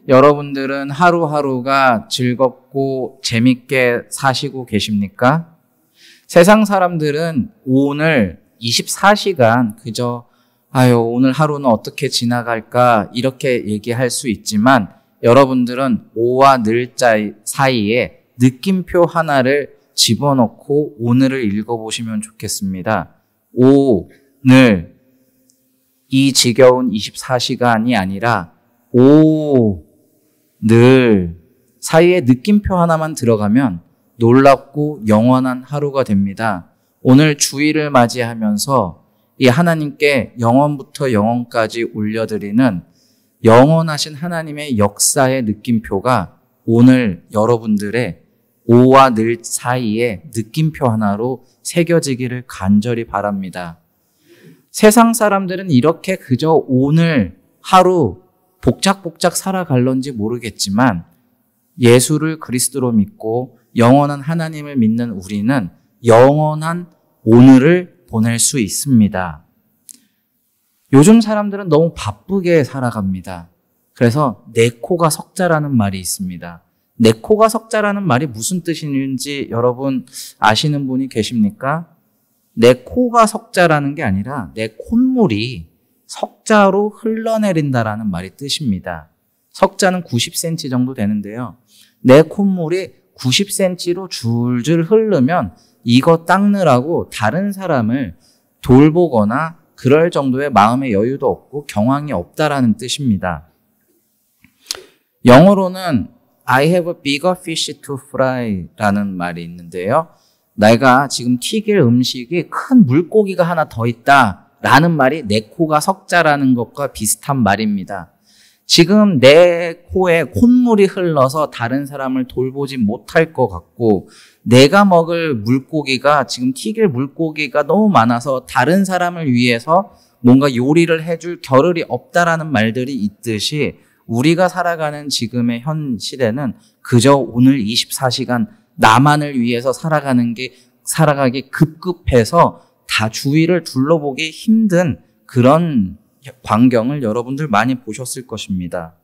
여러분들은 하루하루가 즐겁고 재밌게 사시고 계십니까? 세상 사람들은 오늘 24시간 그저 오늘 하루는 어떻게 지나갈까 이렇게 얘기할 수 있지만 여러분들은 오와 늘 사이에 느낌표 하나를 집어넣고 오늘을 읽어보시면 좋겠습니다. 오, 늘, 이 지겨운 24시간이 아니라 오, 늘 사이에 느낌표 하나만 들어가면 놀랍고 영원한 하루가 됩니다. 오늘 주일을 맞이하면서 이 하나님께 영원부터 영원까지 올려드리는 영원하신 하나님의 역사의 느낌표가 오늘 여러분들의 오와 늘 사이에 느낌표 하나로 새겨지기를 간절히 바랍니다. 세상 사람들은 이렇게 그저 오늘 하루 복작복작 살아갈런지 모르겠지만 예수를 그리스도로 믿고 영원한 하나님을 믿는 우리는 영원한 오늘을 보낼 수 있습니다. 요즘 사람들은 너무 바쁘게 살아갑니다. 그래서 내 코가 석자라는 말이 있습니다. 내 코가 석자라는 말이 무슨 뜻인지 여러분 아시는 분이 계십니까? 내 코가 석자라는 게 아니라 내 콧물이 석자로 흘러내린다라는 말이 뜻입니다. 석자는 90cm 정도 되는데요. 내 콧물이 90cm로 줄줄 흐르면 이거 닦느라고 다른 사람을 돌보거나 그럴 정도의 마음의 여유도 없고 경황이 없다라는 뜻입니다. 영어로는 I have a bigger fish to fry라는 말이 있는데요. 내가 지금 튀길 음식이 큰 물고기가 하나 더 있다라는 말이 내 코가 석자라는 것과 비슷한 말입니다. 지금 내 코에 콧물이 흘러서 다른 사람을 돌보지 못할 것 같고 내가 먹을 물고기가 지금 튀길 물고기가 너무 많아서 다른 사람을 위해서 뭔가 요리를 해줄 겨를이 없다라는 말들이 있듯이 우리가 살아가는 지금의 현 시대는 그저 오늘 24시간 나만을 위해서 살아가기 급급해서 다 주위를 둘러보기 힘든 그런 광경을 여러분들 많이 보셨을 것입니다.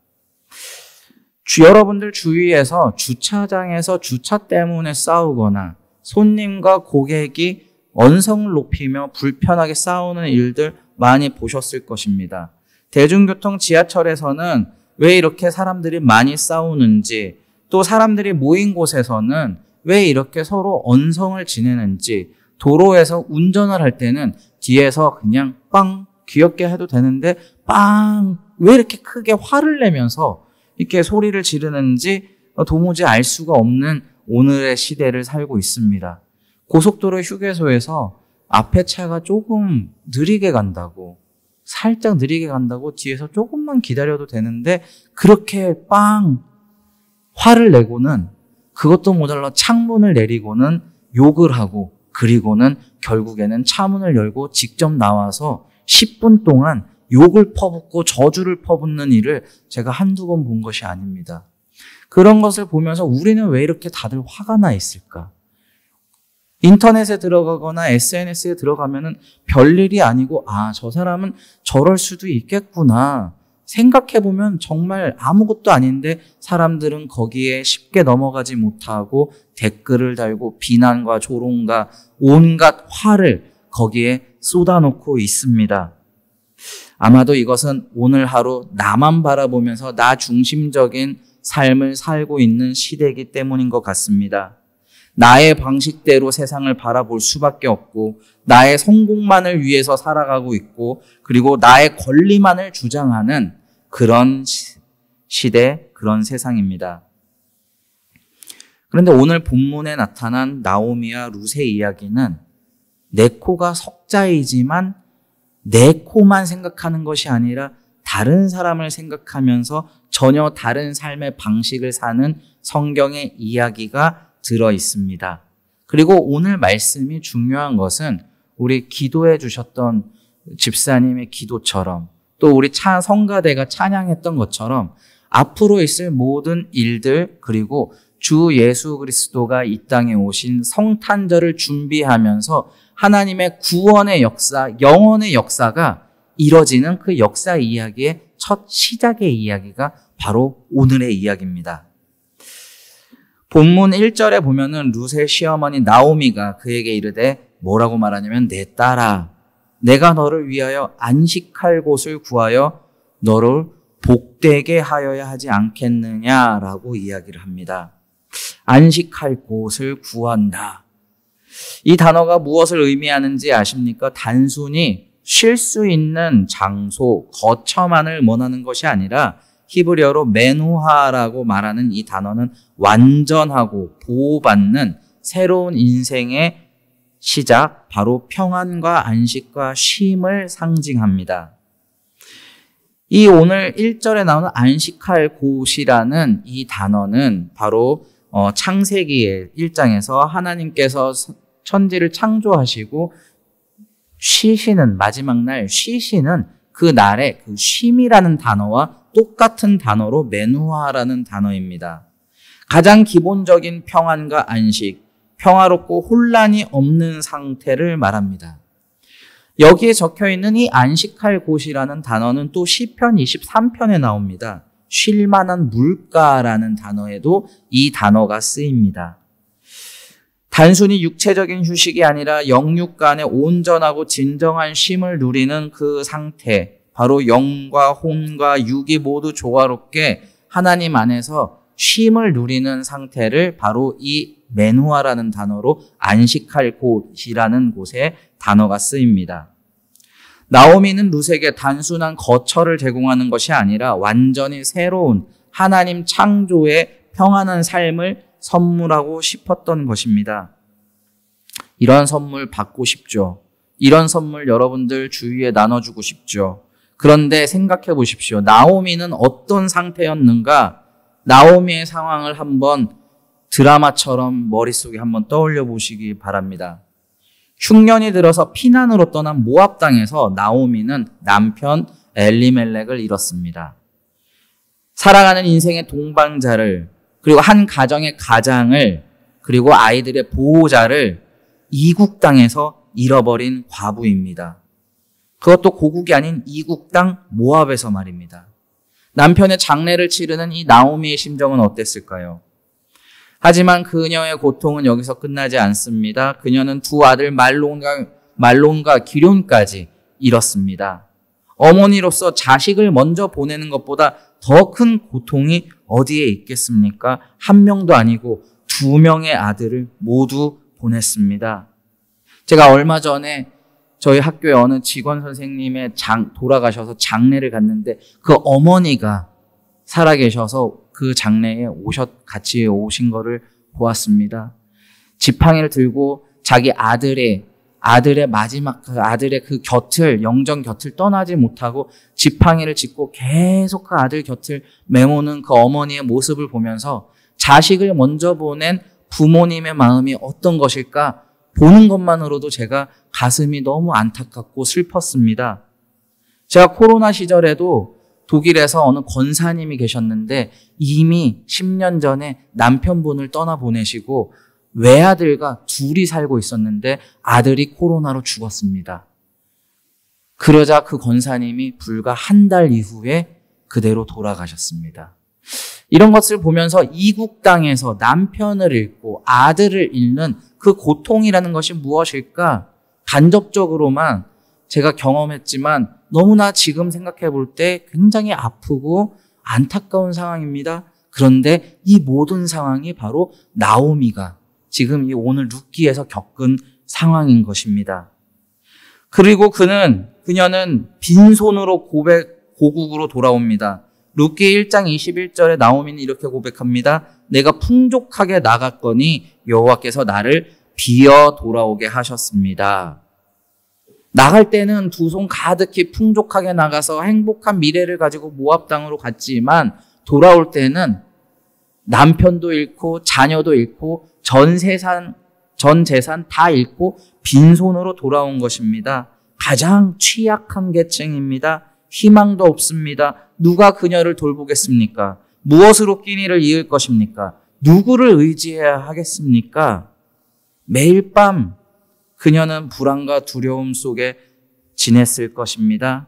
여러분들 주위에서 주차장에서 주차 때문에 싸우거나 손님과 고객이 언성을 높이며 불편하게 싸우는 일들 많이 보셨을 것입니다. 대중교통 지하철에서는 왜 이렇게 사람들이 많이 싸우는지, 또 사람들이 모인 곳에서는 왜 이렇게 서로 언성을 지내는지, 도로에서 운전을 할 때는 뒤에서 그냥 빵 귀엽게 해도 되는데 빵 왜 이렇게 크게 화를 내면서 이렇게 소리를 지르는지 도무지 알 수가 없는 오늘의 시대를 살고 있습니다. 고속도로 휴게소에서 앞에 차가 조금 느리게 간다고, 살짝 느리게 간다고 뒤에서 조금만 기다려도 되는데 그렇게 빵 화를 내고는 그것도 모자라 창문을 내리고는 욕을 하고 그리고는 결국에는 차문을 열고 직접 나와서 10분 동안 욕을 퍼붓고 저주를 퍼붓는 일을 제가 한두 번 본 것이 아닙니다. 그런 것을 보면서 우리는 왜 이렇게 다들 화가 나 있을까? 인터넷에 들어가거나 SNS에 들어가면은 별일이 아니고 저 사람은 저럴 수도 있겠구나. 생각해보면 정말 아무것도 아닌데 사람들은 거기에 쉽게 넘어가지 못하고 댓글을 달고 비난과 조롱과 온갖 화를 거기에 쏟아놓고 있습니다. 아마도 이것은 오늘 하루 나만 바라보면서 나 중심적인 삶을 살고 있는 시대이기 때문인 것 같습니다. 나의 방식대로 세상을 바라볼 수밖에 없고 나의 성공만을 위해서 살아가고 있고 그리고 나의 권리만을 주장하는 그런 시대, 그런 세상입니다. 그런데 오늘 본문에 나타난 나오미와 룻의 이야기는 내 코가 석자이지만 내 코만 생각하는 것이 아니라 다른 사람을 생각하면서 전혀 다른 삶의 방식을 사는 성경의 이야기가 들어 있습니다. 그리고 오늘 말씀이 중요한 것은 우리 기도해 주셨던 집사님의 기도처럼 또 우리 성가대가 찬양했던 것처럼 앞으로 있을 모든 일들 그리고 주 예수 그리스도가 이 땅에 오신 성탄절을 준비하면서 하나님의 구원의 역사, 영원의 역사가 이뤄지는 그 역사 이야기의 첫 시작의 이야기가 바로 오늘의 이야기입니다. 본문 1절에 보면은 룻의 시어머니 나오미가 그에게 이르되 뭐라고 말하냐면 내 딸아 내가 너를 위하여 안식할 곳을 구하여 너를 복되게 하여야 하지 않겠느냐라고 이야기를 합니다. 안식할 곳을 구한다. 이 단어가 무엇을 의미하는지 아십니까? 단순히 쉴 수 있는 장소, 거처만을 원하는 것이 아니라 히브리어로 메누하라고 말하는 이 단어는 완전하고 보호받는 새로운 인생의 시작, 바로 평안과 안식과 쉼을 상징합니다. 이 오늘 1절에 나오는 안식할 곳이라는 이 단어는 바로 창세기의 1장에서 하나님께서 천지를 창조하시고 쉬시는 마지막 날 쉬시는 그 날에 그 쉼이라는 단어와 똑같은 단어로 메누하라는 단어입니다. 가장 기본적인 평안과 안식, 평화롭고 혼란이 없는 상태를 말합니다. 여기에 적혀있는 이 안식할 곳이라는 단어는 또 시편 23편에 나옵니다. 쉴 만한 물가라는 단어에도 이 단어가 쓰입니다. 단순히 육체적인 휴식이 아니라 영육 간의 온전하고 진정한 쉼을 누리는 그 상태, 바로 영과 혼과 육이 모두 조화롭게 하나님 안에서 쉼을 누리는 상태를 바로 이 메누하라는 단어로 안식할 곳이라는 곳에 단어가 쓰입니다. 나오미는 룻에게 단순한 거처를 제공하는 것이 아니라 완전히 새로운 하나님 창조의 평안한 삶을 선물하고 싶었던 것입니다. 이런 선물 받고 싶죠. 이런 선물 여러분들 주위에 나눠주고 싶죠. 그런데 생각해 보십시오. 나오미는 어떤 상태였는가? 나오미의 상황을 한번 드라마처럼 머릿속에 한번 떠올려 보시기 바랍니다. 흉년이 들어서 피난으로 떠난 모압 땅에서 나오미는 남편 엘리멜렉을 잃었습니다. 살아가는 인생의 동반자를, 그리고 한 가정의 가장을, 그리고 아이들의 보호자를 이국 땅에서 잃어버린 과부입니다. 그것도 고국이 아닌 이국 땅 모압에서 말입니다. 남편의 장례를 치르는 이 나오미의 심정은 어땠을까요? 하지만 그녀의 고통은 여기서 끝나지 않습니다. 그녀는 두 아들 말론과 기럨까지 잃었습니다. 어머니로서 자식을 먼저 보내는 것보다 더 큰 고통이 어디에 있겠습니까? 한 명도 아니고 두 명의 아들을 모두 보냈습니다. 제가 얼마 전에 저희 학교의 어느 직원 선생님의 돌아가셔서 장례를 갔는데 그 어머니가 살아계셔서 그 장례에 같이 오신 거를 보았습니다. 지팡이를 들고 자기 아들의 마지막 아들의 그 곁을, 영정 곁을 떠나지 못하고 지팡이를 짚고 계속 그 아들 곁을 메모는 그 어머니의 모습을 보면서 자식을 먼저 보낸 부모님의 마음이 어떤 것일까 보는 것만으로도 제가 가슴이 너무 안타깝고 슬펐습니다. 제가 코로나 시절에도 독일에서 어느 권사님이 계셨는데 이미 10년 전에 남편분을 떠나보내시고 외아들과 둘이 살고 있었는데 아들이 코로나로 죽었습니다. 그러자 그 권사님이 불과 한 달 이후에 그대로 돌아가셨습니다. 이런 것을 보면서 이국 땅에서 남편을 잃고 아들을 잃는 그 고통이라는 것이 무엇일까? 간접적으로만 제가 경험했지만 너무나 지금 생각해 볼 때 굉장히 아프고 안타까운 상황입니다. 그런데 이 모든 상황이 바로 나오미가 지금 이 오늘 룻기에서 겪은 상황인 것입니다. 그리고 그녀는 빈손으로 고국으로 돌아옵니다. 룻기 1장 21절에 나오미는 이렇게 고백합니다. 내가 풍족하게 나갔거니 여호와께서 나를 비어 돌아오게 하셨습니다. 나갈 때는 두 손 가득히 풍족하게 나가서 행복한 미래를 가지고 모압 땅으로 갔지만 돌아올 때는 남편도 잃고 자녀도 잃고 전 재산 다 잃고 빈손으로 돌아온 것입니다. 가장 취약한 계층입니다. 희망도 없습니다. 누가 그녀를 돌보겠습니까? 무엇으로 끼니를 이을 것입니까? 누구를 의지해야 하겠습니까? 매일 밤 그녀는 불안과 두려움 속에 지냈을 것입니다.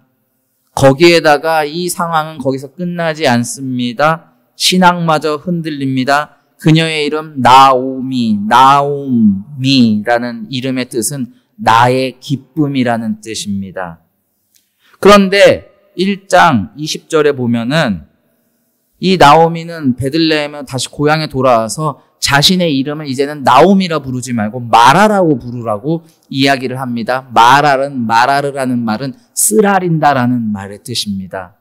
거기에다가 이 상황은 거기서 끝나지 않습니다. 신앙마저 흔들립니다. 그녀의 이름 나오미라는 이름의 뜻은 나의 기쁨이라는 뜻입니다. 그런데 1장 20절에 보면은 이 나오미는 베들레헴에 다시 고향에 돌아와서 자신의 이름을 이제는 나오미라 부르지 말고 마라라고 부르라고 이야기를 합니다. 마라르라는 말은 쓰라린다라는 말의 뜻입니다.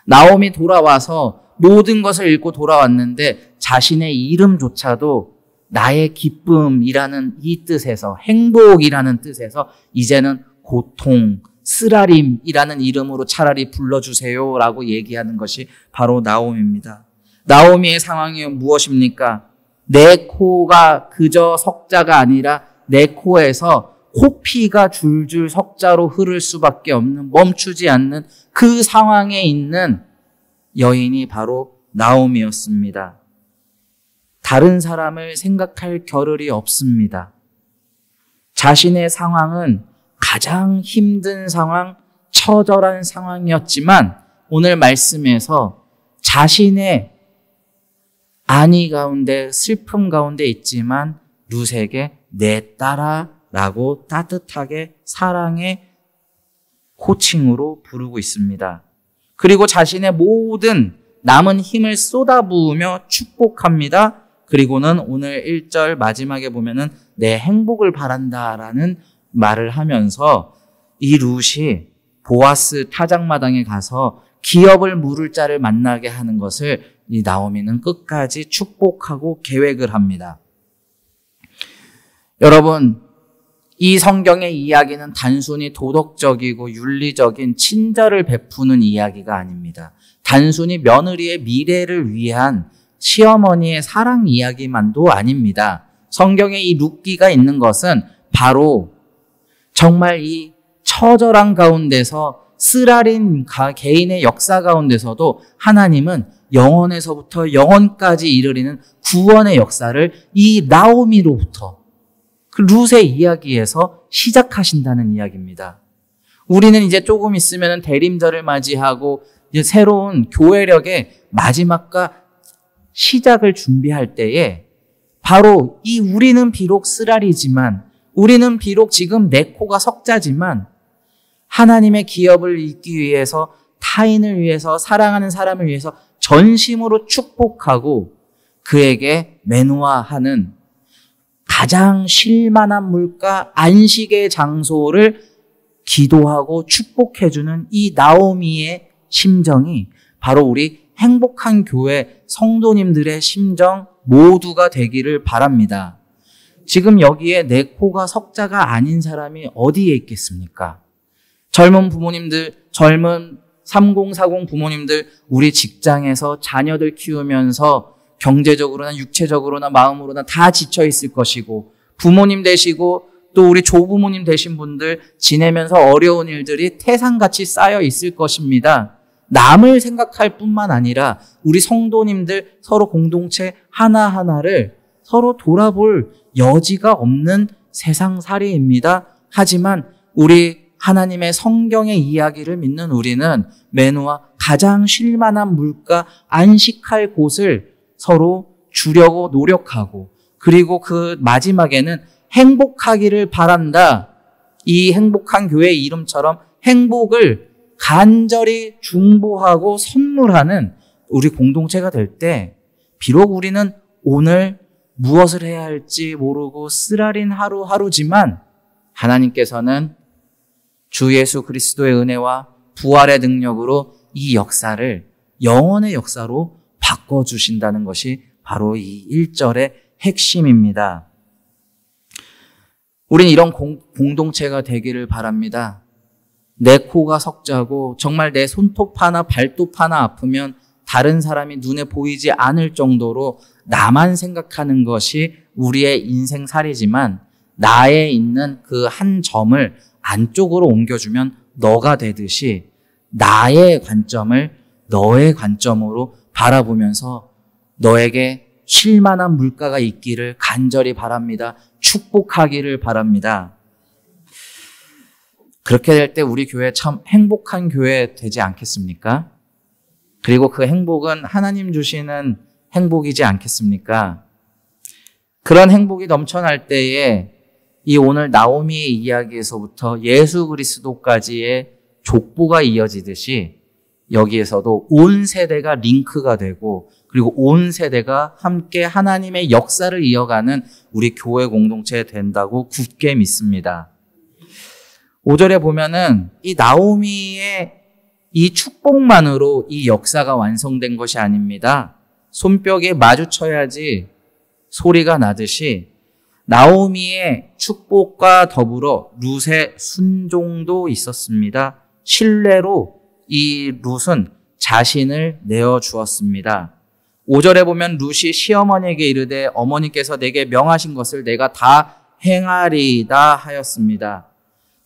나오미 돌아와서 모든 것을 잃고 돌아왔는데 자신의 이름조차도 나의 기쁨이라는 이 뜻에서, 행복이라는 뜻에서 이제는 고통, 쓰라림이라는 이름으로 차라리 불러주세요라고 얘기하는 것이 바로 나오미입니다. 나오미의 상황이 무엇입니까? 내 코가 그저 석자가 아니라 내 코에서 코피가 줄줄 석자로 흐를 수밖에 없는, 멈추지 않는 그 상황에 있는 여인이 바로 나오미였습니다. 다른 사람을 생각할 겨를이 없습니다. 자신의 상황은 가장 힘든 상황, 처절한 상황이었지만 오늘 말씀에서 자신의 안위 가운데, 슬픔 가운데 있지만 룻에게 내 딸아라고 따뜻하게 사랑의 호칭으로 부르고 있습니다. 그리고 자신의 모든 남은 힘을 쏟아부으며 축복합니다. 그리고는 오늘 1절 마지막에 보면은 내 행복을 바란다라는 말을 하면서 이 룻이 보아스 타작마당에 가서 기업을 물을 자를 만나게 하는 것을 이 나오미는 끝까지 축복하고 계획을 합니다. 여러분, 이 성경의 이야기는 단순히 도덕적이고 윤리적인 친절을 베푸는 이야기가 아닙니다. 단순히 며느리의 미래를 위한 시어머니의 사랑 이야기만도 아닙니다. 성경에 이 룻기가 있는 것은 바로 정말 이 처절한 가운데서 쓰라린 개인의 역사 가운데서도 하나님은 영원에서부터 영원까지 이르리는 구원의 역사를 이 나오미로부터 그 룻의 이야기에서 시작하신다는 이야기입니다. 우리는 이제 조금 있으면 대림절을 맞이하고 이제 새로운 교회력의 마지막과 시작을 준비할 때에 바로 이 우리는 비록 쓰라리지만, 우리는 비록 지금 내 코가 석자지만 하나님의 기업을 잇기 위해서, 타인을 위해서, 사랑하는 사람을 위해서 전심으로 축복하고 그에게 매노아하는 가장 쉴만한 물가, 안식의 장소를 기도하고 축복해주는 이 나오미의 심정이 바로 우리 행복한 교회 성도님들의 심정 모두가 되기를 바랍니다. 지금 여기에 내 코가 석자가 아닌 사람이 어디에 있겠습니까? 젊은 부모님들, 젊은 3040 부모님들, 우리 직장에서 자녀들 키우면서 경제적으로나 육체적으로나 마음으로나 다 지쳐 있을 것이고, 부모님 되시고 또 우리 조부모님 되신 분들 지내면서 어려운 일들이 태산같이 쌓여 있을 것입니다. 남을 생각할 뿐만 아니라 우리 성도님들 서로 공동체 하나하나를 서로 돌아볼 여지가 없는 세상살이입니다. 하지만 우리 하나님의 성경의 이야기를 믿는 우리는 매노아 가장 쉴만한 물가, 안식할 곳을 서로 주려고 노력하고, 그리고 그 마지막에는 행복하기를 바란다. 이 행복한 교회의 이름처럼 행복을 간절히 중보하고 선물하는 우리 공동체가 될 때, 비록 우리는 오늘 무엇을 해야 할지 모르고 쓰라린 하루하루지만 하나님께서는 주 예수 그리스도의 은혜와 부활의 능력으로 이 역사를 영원의 역사로 바꿔주신다는 것이 바로 이 1절의 핵심입니다. 우린 이런 공동체가 되기를 바랍니다. 내 코가 석자고 정말 내 손톱 하나 발톱 하나 아프면 다른 사람이 눈에 보이지 않을 정도로 나만 생각하는 것이 우리의 인생살이지만, 나에 있는 그 한 점을 안쪽으로 옮겨주면 너가 되듯이 나의 관점을 너의 관점으로 바라보면서 너에게 쉴만한 물가가 있기를 간절히 바랍니다. 축복하기를 바랍니다. 그렇게 될 때 우리 교회 참 행복한 교회 되지 않겠습니까? 그리고 그 행복은 하나님 주시는 행복이지 않겠습니까? 그런 행복이 넘쳐날 때에 이 오늘 나오미의 이야기에서부터 예수 그리스도까지의 족보가 이어지듯이 여기에서도 온 세대가 링크가 되고 그리고 온 세대가 함께 하나님의 역사를 이어가는 우리 교회 공동체 된다고 굳게 믿습니다. 5절에 보면은 이 나오미의 이 축복만으로 이 역사가 완성된 것이 아닙니다. 손뼉에 마주쳐야지 소리가 나듯이 나오미의 축복과 더불어 룻의 순종도 있었습니다. 신뢰로 이 룻은 자신을 내어주었습니다. 5절에 보면 룻이 시어머니에게 이르되 어머니께서 내게 명하신 것을 내가 다 행하리이다 하였습니다.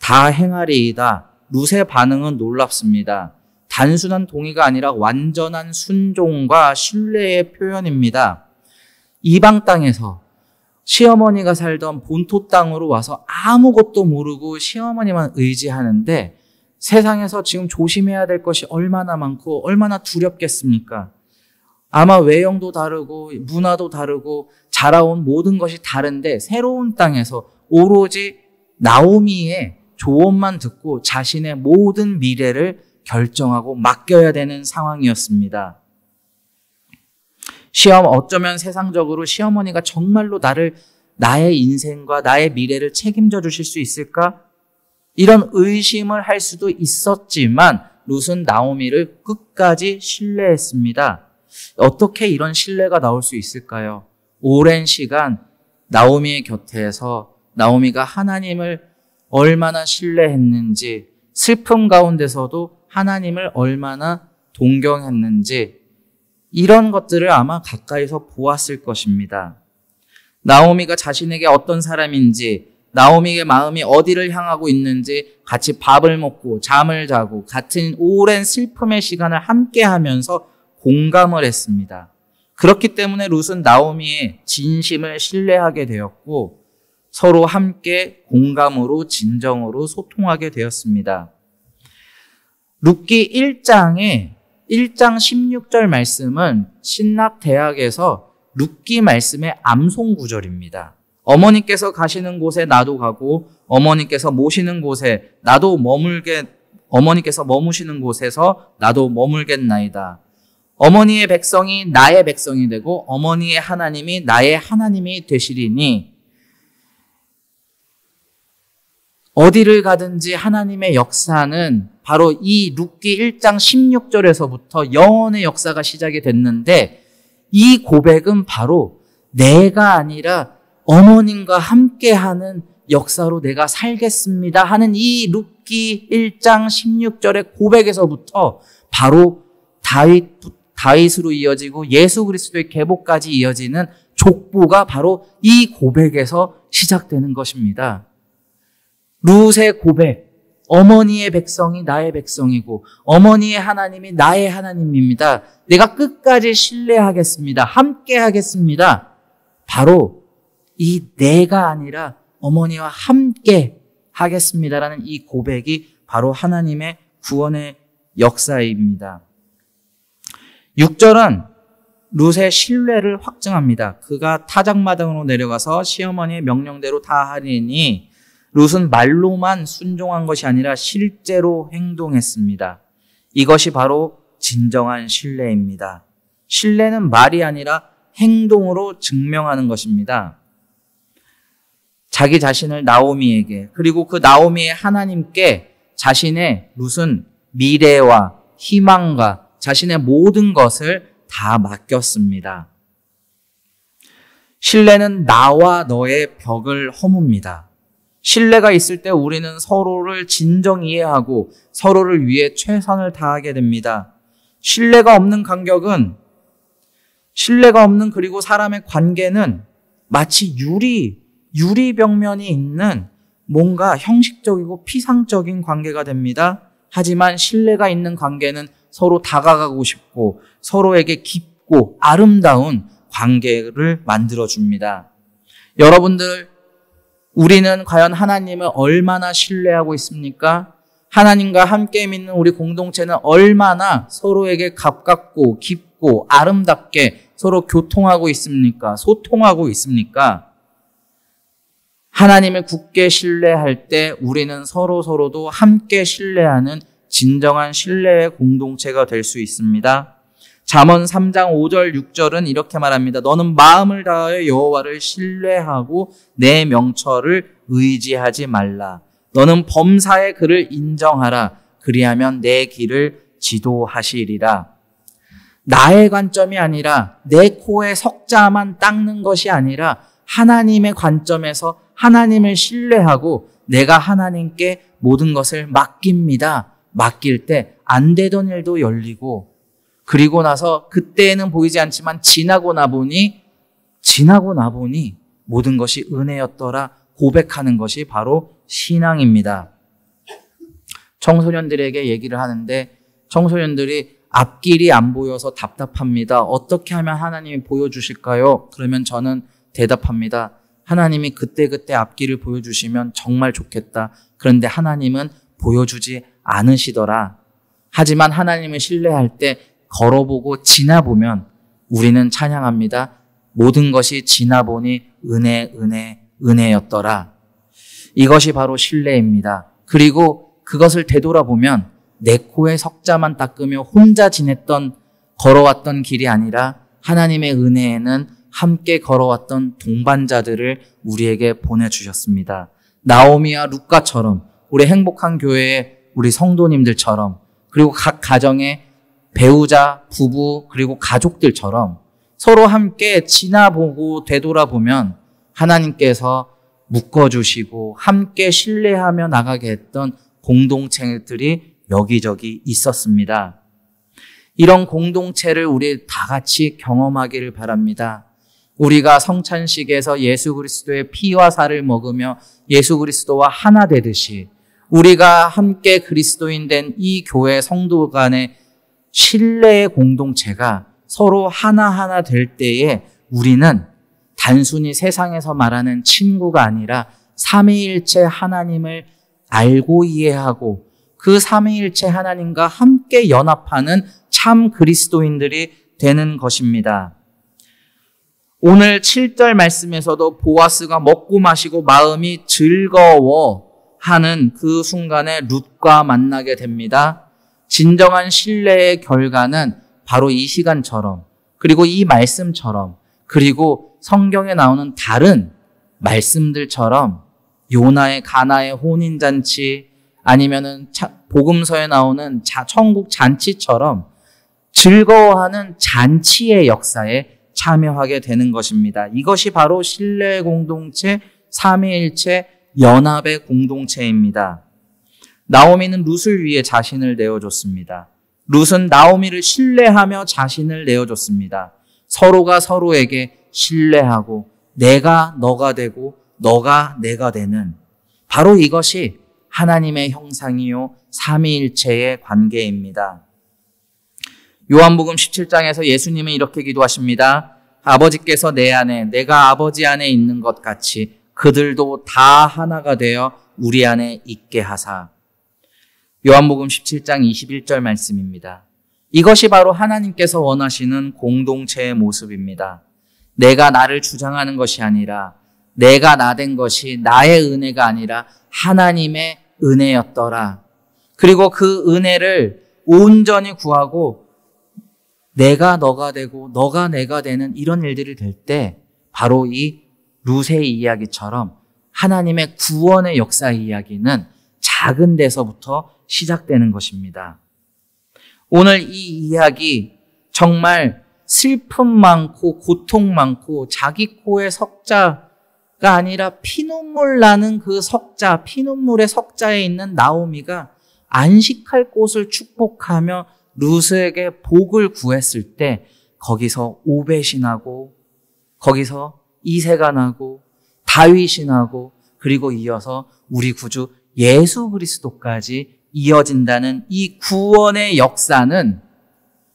다 행하리이다. 룻의 반응은 놀랍습니다. 단순한 동의가 아니라 완전한 순종과 신뢰의 표현입니다. 이방 땅에서 시어머니가 살던 본토 땅으로 와서 아무것도 모르고 시어머니만 의지하는데 세상에서 지금 조심해야 될 것이 얼마나 많고 얼마나 두렵겠습니까? 아마 외형도 다르고 문화도 다르고 자라온 모든 것이 다른데 새로운 땅에서 오로지 나오미의 조언만 듣고 자신의 모든 미래를 결정하고 맡겨야 되는 상황이었습니다. 어쩌면 세상적으로 시어머니가 정말로 나의 인생과 나의 미래를 책임져 주실 수 있을까? 이런 의심을 할 수도 있었지만 룻은 나오미를 끝까지 신뢰했습니다. 어떻게 이런 신뢰가 나올 수 있을까요? 오랜 시간 나오미의 곁에서 나오미가 하나님을 얼마나 신뢰했는지, 슬픔 가운데서도 하나님을 얼마나 동경했는지 이런 것들을 아마 가까이서 보았을 것입니다. 나오미가 자신에게 어떤 사람인지, 나오미의 마음이 어디를 향하고 있는지 같이 밥을 먹고 잠을 자고 같은 오랜 슬픔의 시간을 함께 하면서 공감을 했습니다. 그렇기 때문에 룻은 나오미의 진심을 신뢰하게 되었고 서로 함께 공감으로 진정으로 소통하게 되었습니다. 룻기 1장 16절 말씀은 신학대학에서 룻기 말씀의 암송 구절입니다. 어머니께서 가시는 곳에 나도 가고 어머니께서 모시는 곳에 나도 어머니께서 머무시는 곳에서 나도 머물겠나이다. 어머니의 백성이 나의 백성이 되고 어머니의 하나님이 나의 하나님이 되시리니 어디를 가든지 하나님의 역사는 바로 이 룻기 1장 16절에서부터 영원의 역사가 시작이 됐는데 이 고백은 바로 내가 아니라 어머님과 함께하는 역사로 내가 살겠습니다 하는 이 룻기 1장 16절의 고백에서부터 바로 다윗으로 이어지고 예수 그리스도의 계보까지 이어지는 족보가 바로 이 고백에서 시작되는 것입니다. 룻의 고백, 어머니의 백성이 나의 백성이고 어머니의 하나님이 나의 하나님입니다. 내가 끝까지 신뢰하겠습니다. 함께 하겠습니다. 바로 이 내가 아니라 어머니와 함께 하겠습니다라는 이 고백이 바로 하나님의 구원의 역사입니다. 6절은 룻의 신뢰를 확증합니다. 그가 타작마당으로 내려가서 시어머니의 명령대로 다 하리니 룻은 말로만 순종한 것이 아니라 실제로 행동했습니다. 이것이 바로 진정한 신뢰입니다. 신뢰는 말이 아니라 행동으로 증명하는 것입니다. 자기 자신을 나오미에게 그리고 그 나오미의 하나님께 자신의 룻은 미래와 희망과 자신의 모든 것을 다 맡겼습니다. 신뢰는 나와 너의 벽을 허뭅니다. 신뢰가 있을 때 우리는 서로를 진정 이해하고 서로를 위해 최선을 다하게 됩니다. 신뢰가 없는 그리고 사람의 관계는 마치 유리벽면이 있는 뭔가 형식적이고 피상적인 관계가 됩니다. 하지만 신뢰가 있는 관계는 서로 다가가고 싶고 서로에게 깊고 아름다운 관계를 만들어줍니다. 여러분들 우리는 과연 하나님을 얼마나 신뢰하고 있습니까? 하나님과 함께 믿는 우리 공동체는 얼마나 서로에게 가깝고 깊고 아름답게 서로 교통하고 있습니까? 소통하고 있습니까? 하나님을 굳게 신뢰할 때 우리는 서로도 함께 신뢰하는 진정한 신뢰의 공동체가 될 수 있습니다. 잠언 3장 5절 6절은 이렇게 말합니다. 너는 마음을 다하여 여호와를 신뢰하고 내 명철을 의지하지 말라. 너는 범사의 그를 인정하라. 그리하면 내 길을 지도하시리라. 나의 관점이 아니라 내 코에 석자만 닦는 것이 아니라 하나님의 관점에서 하나님을 신뢰하고 내가 하나님께 모든 것을 맡깁니다. 맡길 때 안 되던 일도 열리고, 그리고 나서 그때는 보이지 않지만 지나고 나 보니 모든 것이 은혜였더라 고백하는 것이 바로 신앙입니다. 청소년들에게 얘기를 하는데 청소년들이 앞길이 안 보여서 답답합니다. 어떻게 하면 하나님이 보여주실까요? 그러면 저는 대답합니다. 하나님이 그때그때 앞길을 보여주시면 정말 좋겠다. 그런데 하나님은 보여주지 않으시더라. 하지만 하나님을 신뢰할 때 걸어보고 지나보면 우리는 찬양합니다. 모든 것이 지나보니 은혜였더라. 이것이 바로 신뢰입니다. 그리고 그것을 되돌아보면 내 코에 석자만 닦으며 혼자 걸어왔던 길이 아니라 하나님의 은혜에는 함께 걸어왔던 동반자들을 우리에게 보내주셨습니다. 나오미와 루카처럼, 우리 행복한 교회의 우리 성도님들처럼, 그리고 각 가정의 배우자, 부부, 그리고 가족들처럼 서로 함께 지나보고 되돌아보면 하나님께서 묶어주시고 함께 신뢰하며 나가게 했던 공동체들이 여기저기 있었습니다. 이런 공동체를 우리 다 같이 경험하기를 바랍니다. 우리가 성찬식에서 예수 그리스도의 피와 살을 먹으며 예수 그리스도와 하나 되듯이 우리가 함께 그리스도인 된 이 교회 성도 간의 신뢰의 공동체가 서로 하나하나 될 때에 우리는 단순히 세상에서 말하는 친구가 아니라 삼위일체 하나님을 알고 이해하고 그 삼위일체 하나님과 함께 연합하는 참 그리스도인들이 되는 것입니다. 오늘 7절 말씀에서도 보아스가 먹고 마시고 마음이 즐거워하는 그 순간에 룻과 만나게 됩니다. 진정한 신뢰의 결과는 바로 이 시간처럼, 그리고 이 말씀처럼, 그리고 성경에 나오는 다른 말씀들처럼 요나의 가나의 혼인잔치, 아니면은 복음서에 나오는 천국 잔치처럼 즐거워하는 잔치의 역사에 참여하게 되는 것입니다. 이것이 바로 신뢰의 공동체, 삼위일체 연합의 공동체입니다. 나오미는 룻을 위해 자신을 내어줬습니다. 룻은 나오미를 신뢰하며 자신을 내어줬습니다. 서로가 서로에게 신뢰하고 내가 너가 되고 너가 내가 되는, 바로 이것이 하나님의 형상이요 삼위일체의 관계입니다. 요한복음 17장에서 예수님은 이렇게 기도하십니다. 아버지께서 내 안에, 내가 아버지 안에 있는 것 같이 그들도 다 하나가 되어 우리 안에 있게 하사. 요한복음 17장 21절 말씀입니다. 이것이 바로 하나님께서 원하시는 공동체의 모습입니다. 내가 나를 주장하는 것이 아니라, 내가 나 된 것이 나의 은혜가 아니라 하나님의 은혜였더라. 그리고 그 은혜를 온전히 구하고 내가 너가 되고 너가 내가 되는 이런 일들이 될 때 바로 이 룻의 이야기처럼 하나님의 구원의 역사 이야기는 작은 데서부터 시작되는 것입니다. 오늘 이 이야기 정말 슬픔 많고 고통 많고 자기 코에 석자가 아니라 피눈물 나는 그 석자, 피눈물의 석자에 있는 나오미가 안식할 곳을 축복하며 룻에게 복을 구했을 때 거기서 오벳이 나고 거기서 이새가 나고 다윗이 나고 그리고 이어서 우리 구주 예수 그리스도까지 이어진다는 이 구원의 역사는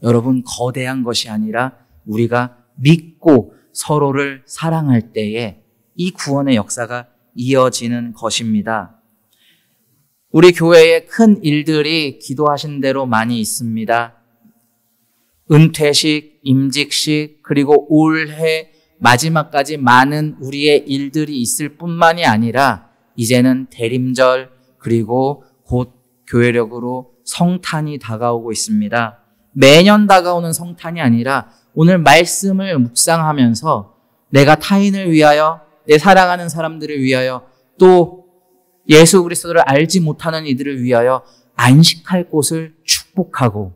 여러분 거대한 것이 아니라 우리가 믿고 서로를 사랑할 때에 이 구원의 역사가 이어지는 것입니다. 우리 교회에 큰 일들이 기도하신 대로 많이 있습니다. 은퇴식, 임직식, 그리고 올해 마지막까지 많은 우리의 일들이 있을 뿐만이 아니라 이제는 대림절, 그리고 곧 교회력으로 성탄이 다가오고 있습니다. 매년 다가오는 성탄이 아니라 오늘 말씀을 묵상하면서 내가 타인을 위하여, 내 사랑하는 사람들을 위하여, 또 예수 그리스도를 알지 못하는 이들을 위하여 안식할 곳을 축복하고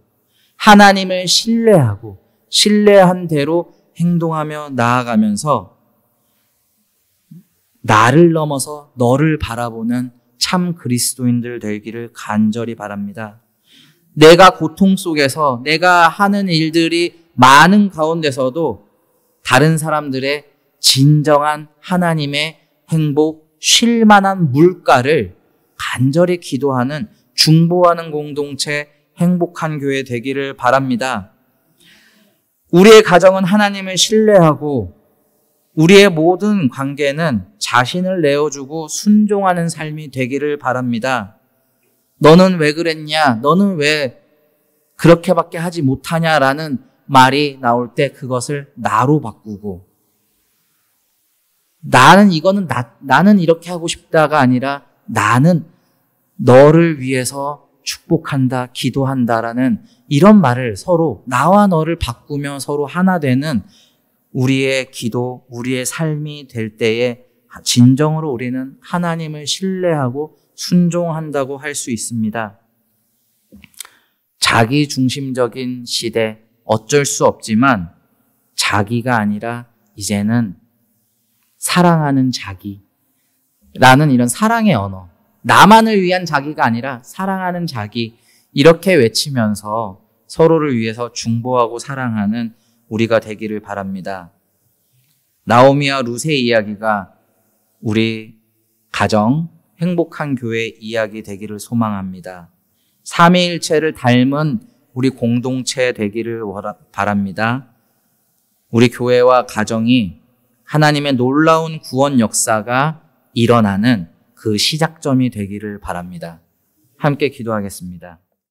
하나님을 신뢰하고 신뢰한 대로 행동하며 나아가면서 나를 넘어서 너를 바라보는 참 그리스도인들 되기를 간절히 바랍니다. 내가 고통 속에서 내가 하는 일들이 많은 가운데서도 다른 사람들의 진정한 하나님의 행복, 쉴 만한 물가를 간절히 기도하는 중보하는 공동체, 행복한 교회 되기를 바랍니다. 우리의 가정은 하나님을 신뢰하고 우리의 모든 관계는 자신을 내어주고 순종하는 삶이 되기를 바랍니다. 너는 왜 그랬냐? 너는 왜 그렇게밖에 하지 못하냐라는 말이 나올 때 그것을 나로 바꾸고 나는 이렇게 하고 싶다가 아니라 나는 너를 위해서 축복한다, 기도한다라는 이런 말을 서로 나와 너를 바꾸며 서로 하나 되는 우리의 기도, 우리의 삶이 될 때에 진정으로 우리는 하나님을 신뢰하고 순종한다고 할 수 있습니다. 자기 중심적인 시대 어쩔 수 없지만 자기가 아니라 이제는 사랑하는 자기라는 이런 사랑의 언어, 나만을 위한 자기가 아니라 사랑하는 자기, 이렇게 외치면서 서로를 위해서 중보하고 사랑하는 우리가 되기를 바랍니다. 나오미와 룻의 이야기가 우리 가정, 행복한 교회 이야기 되기를 소망합니다. 삼위일체를 닮은 우리 공동체 되기를 바랍니다. 우리 교회와 가정이 하나님의 놀라운 구원 역사가 일어나는 그 시작점이 되기를 바랍니다. 함께 기도하겠습니다.